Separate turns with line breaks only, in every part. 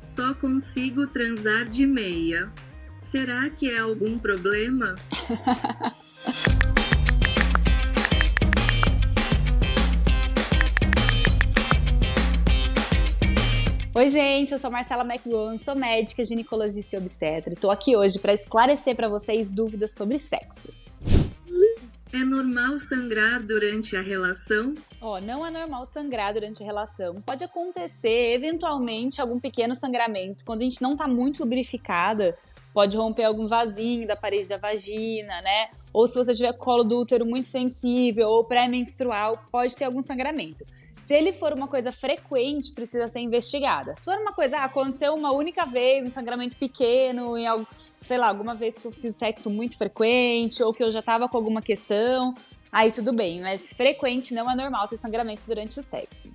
Só consigo transar de meia. Será que é algum problema?
Oi, gente, eu sou Marcela McGowan, sou médica, ginecologista e obstetra. Estou aqui hoje para esclarecer para vocês dúvidas sobre sexo.
É normal sangrar durante a relação?
Não é normal sangrar durante a relação. Pode acontecer, eventualmente, algum pequeno sangramento. Quando a gente não está muito lubrificada, pode romper algum vasinho da parede da vagina, né? Ou se você tiver colo do útero muito sensível ou pré-menstrual, pode ter algum sangramento. Se ele for uma coisa frequente, precisa ser investigada. Se for uma coisa, aconteceu uma única vez, um sangramento pequeno, alguma vez que eu fiz sexo muito frequente, ou que eu já tava com alguma questão, aí tudo bem, mas frequente não é normal ter sangramento durante o sexo.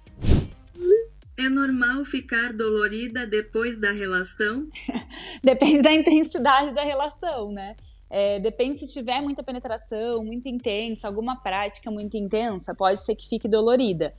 É normal ficar dolorida depois da relação?
Depende da intensidade da relação, né? Depende se tiver muita penetração, muito intensa, alguma prática muito intensa, pode ser que fique dolorida.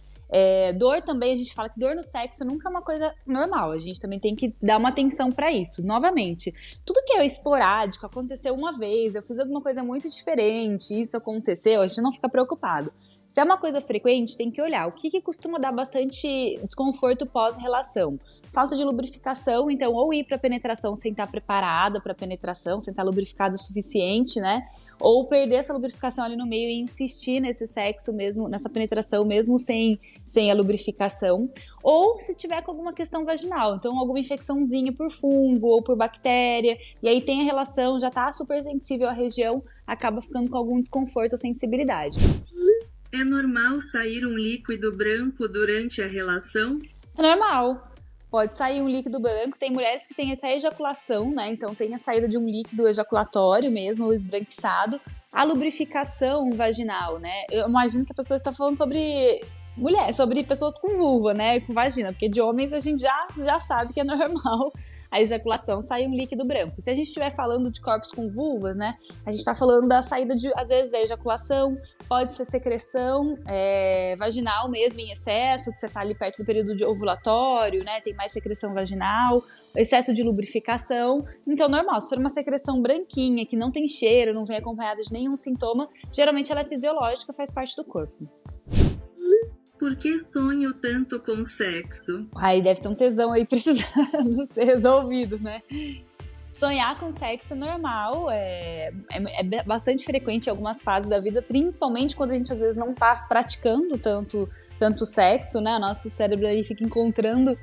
Dor também, a gente fala que dor no sexo nunca é uma coisa normal, a gente também tem que dar uma atenção pra isso. Novamente, tudo que é esporádico, aconteceu uma vez, eu fiz alguma coisa muito diferente, isso aconteceu, a gente não fica preocupado. Se é uma coisa frequente, tem que olhar o que costuma dar bastante desconforto pós-relação. Falta de lubrificação, então ou ir pra penetração sem estar preparada pra penetração, sem estar lubrificada o suficiente, né? Ou perder essa lubrificação ali no meio e insistir nesse sexo mesmo, nessa penetração mesmo sem a lubrificação. Ou se tiver com alguma questão vaginal, então alguma infecçãozinha por fungo ou por bactéria, e aí tem a relação, já tá super sensível à região, acaba ficando com algum desconforto ou sensibilidade.
É normal sair um líquido branco durante a relação?
É normal. Pode sair um líquido branco, tem mulheres que têm até ejaculação, né? Então tem a saída de um líquido ejaculatório mesmo, esbranquiçado. A lubrificação vaginal, né? Eu imagino que a pessoa está falando sobre sobre pessoas com vulva, né? Com vagina, porque de homens a gente já sabe que é normal a ejaculação sair um líquido branco. Se a gente estiver falando de corpos com vulva, né? A gente está falando da saída de, às vezes, a ejaculação, pode ser secreção vaginal mesmo em excesso, que você está ali perto do período de ovulatório, né? Tem mais secreção vaginal, excesso de lubrificação. Então, normal, se for uma secreção branquinha, que não tem cheiro, não vem acompanhada de nenhum sintoma, geralmente ela é fisiológica, faz parte do corpo.
Por que sonho tanto com sexo?
Aí deve ter um tesão aí precisando ser resolvido, né? Sonhar com sexo normal é bastante frequente em algumas fases da vida, principalmente quando a gente às vezes não tá praticando tanto sexo, né? Nosso cérebro aí fica encontrando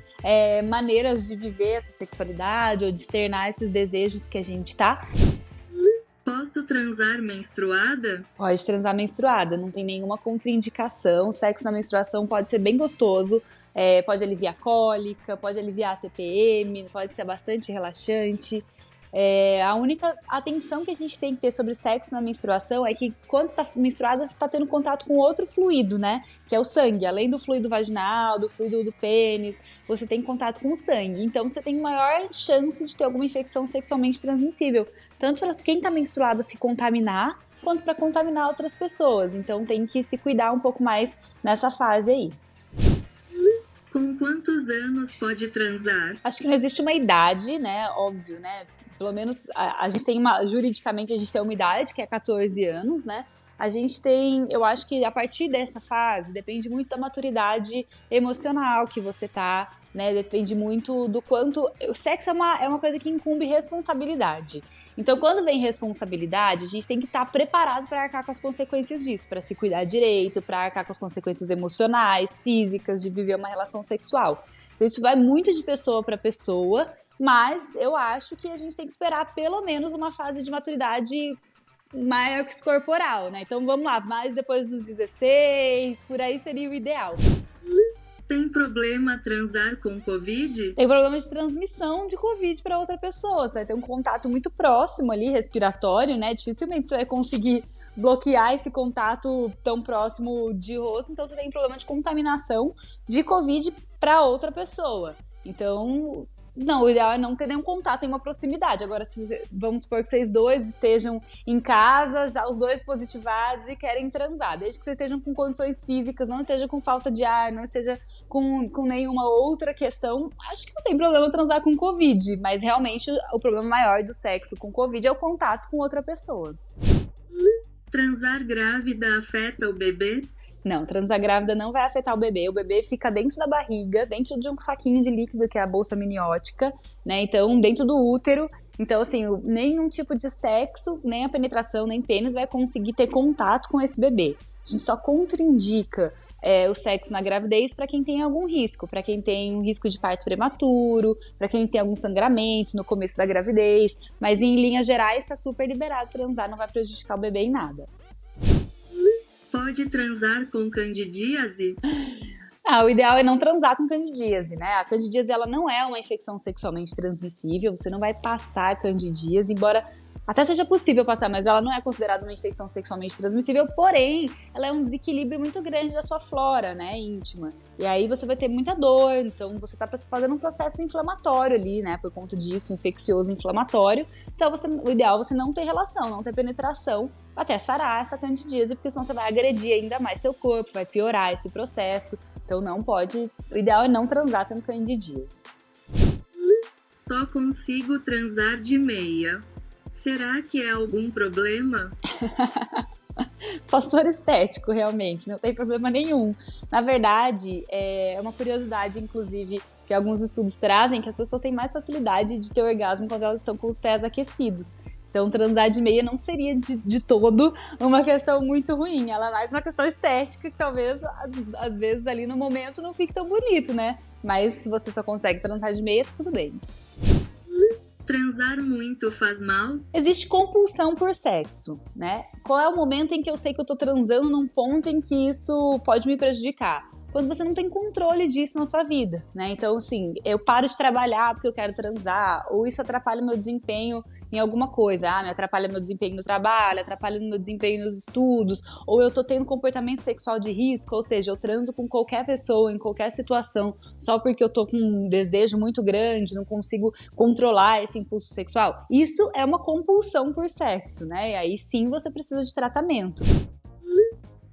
maneiras de viver essa sexualidade ou de externar esses desejos que a gente tá.
Posso transar menstruada?
Pode transar menstruada, não tem nenhuma contraindicação. Sexo na menstruação pode ser bem gostoso, pode aliviar cólica, pode aliviar a TPM, pode ser bastante relaxante. A única atenção que a gente tem que ter sobre sexo na menstruação é que quando você está menstruada, você está tendo contato com outro fluido, né? Que é o sangue. Além do fluido vaginal, do fluido do pênis, você tem contato com o sangue. Então você tem maior chance de ter alguma infecção sexualmente transmissível. Tanto para quem está menstruada se contaminar, quanto para contaminar outras pessoas. Então tem que se cuidar um pouco mais nessa fase aí.
Com quantos anos pode transar?
Acho que não existe uma idade, né? Óbvio, né? Pelo menos a gente tem juridicamente a gente tem uma idade, que é 14 anos, né? A gente tem, eu acho que a partir dessa fase, depende muito da maturidade emocional que você tá, né? Depende muito do quanto... O sexo é uma coisa que incumbe responsabilidade. Então, quando vem responsabilidade, a gente tem que estar preparado para arcar com as consequências disso, para se cuidar direito, para arcar com as consequências emocionais, físicas, de viver uma relação sexual. Então, isso vai muito de pessoa para pessoa, mas eu acho que a gente tem que esperar pelo menos uma fase de maturidade maior que corporal, né? Então vamos lá, mais depois dos 16, por aí seria o ideal.
Tem problema transar com Covid?
Tem problema de transmissão de Covid para outra pessoa. Você vai ter um contato muito próximo ali, respiratório, né? Dificilmente você vai conseguir bloquear esse contato tão próximo de rosto. Então você tem problema de contaminação de Covid para outra pessoa. Então Não, o ideal é não ter nenhum contato, nenhuma proximidade. Agora, vamos supor que vocês dois estejam em casa, já os dois positivados e querem transar. Desde que vocês estejam com condições físicas, não esteja com falta de ar, não esteja com nenhuma outra questão, acho que não tem problema transar com Covid. Mas realmente o problema maior do sexo com Covid é o contato com outra pessoa.
Transar grávida afeta o bebê?
Não, transar grávida não vai afetar o bebê fica dentro da barriga, dentro de um saquinho de líquido que é a bolsa amniótica, né, então dentro do útero, então assim, nenhum tipo de sexo, nem a penetração, nem pênis vai conseguir ter contato com esse bebê. A gente só contraindica o sexo na gravidez para quem tem algum risco, para quem tem um risco de parto prematuro, para quem tem algum sangramento no começo da gravidez, mas em linhas gerais está super liberado transar, não vai prejudicar o bebê em nada.
Pode transar com candidíase?
O ideal é não transar com candidíase, né? A candidíase, ela não é uma infecção sexualmente transmissível, você não vai passar candidíase, embora até seja possível passar, mas ela não é considerada uma infecção sexualmente transmissível, porém, ela é um desequilíbrio muito grande da sua flora, né, íntima. E aí você vai ter muita dor, então você tá fazendo um processo inflamatório ali, né, por conta disso, infeccioso inflamatório. Então o ideal é você não ter relação, não ter penetração, até sarar essa candidíase, porque senão você vai agredir ainda mais seu corpo, vai piorar esse processo. Então não pode, o ideal é não transar tendo candidíase.
Só consigo transar de meia. Será que é algum problema?
Só se for estético, realmente, não tem problema nenhum. Na verdade, é uma curiosidade, inclusive, que alguns estudos trazem, que as pessoas têm mais facilidade de ter orgasmo quando elas estão com os pés aquecidos. Então, transar de meia não seria de todo uma questão muito ruim. Ela é mais uma questão estética, que talvez, às vezes, ali no momento não fique tão bonito, né? Mas se você só consegue transar de meia, tudo bem.
Transar muito faz mal?
Existe compulsão por sexo, né? Qual é o momento em que eu sei que eu tô transando num ponto em que isso pode me prejudicar? Quando você não tem controle disso na sua vida, né? Então, assim, eu paro de trabalhar porque eu quero transar, ou isso atrapalha o meu desempenho em alguma coisa. Me atrapalha meu desempenho no trabalho, atrapalha meu desempenho nos estudos, ou eu tô tendo comportamento sexual de risco, ou seja, eu transo com qualquer pessoa, em qualquer situação, só porque eu tô com um desejo muito grande, não consigo controlar esse impulso sexual. Isso é uma compulsão por sexo, né? E aí sim você precisa de tratamento.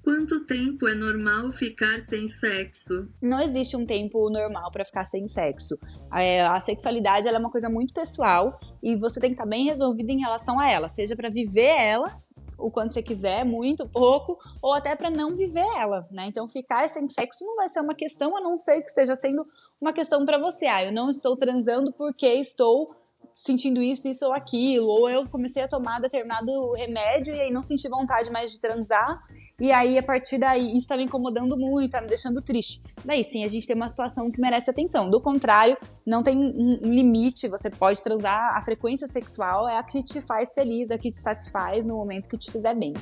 Quanto tempo é normal ficar sem sexo?
Não existe um tempo normal para ficar sem sexo. A sexualidade ela é uma coisa muito pessoal e você tem que estar bem resolvido em relação a ela, seja para viver ela o quanto você quiser, muito, pouco, ou até para não viver ela, né? Então ficar sem sexo não vai ser uma questão, a não ser que esteja sendo uma questão para você. Eu não estou transando porque estou sentindo isso ou aquilo, ou eu comecei a tomar determinado remédio e aí não senti vontade mais de transar. E aí, a partir daí, isso tá me incomodando muito, tá me deixando triste. Daí sim, a gente tem uma situação que merece atenção. Do contrário, não tem um limite, você pode transar. A frequência sexual é a que te faz feliz, a que te satisfaz no momento que te fizer bem.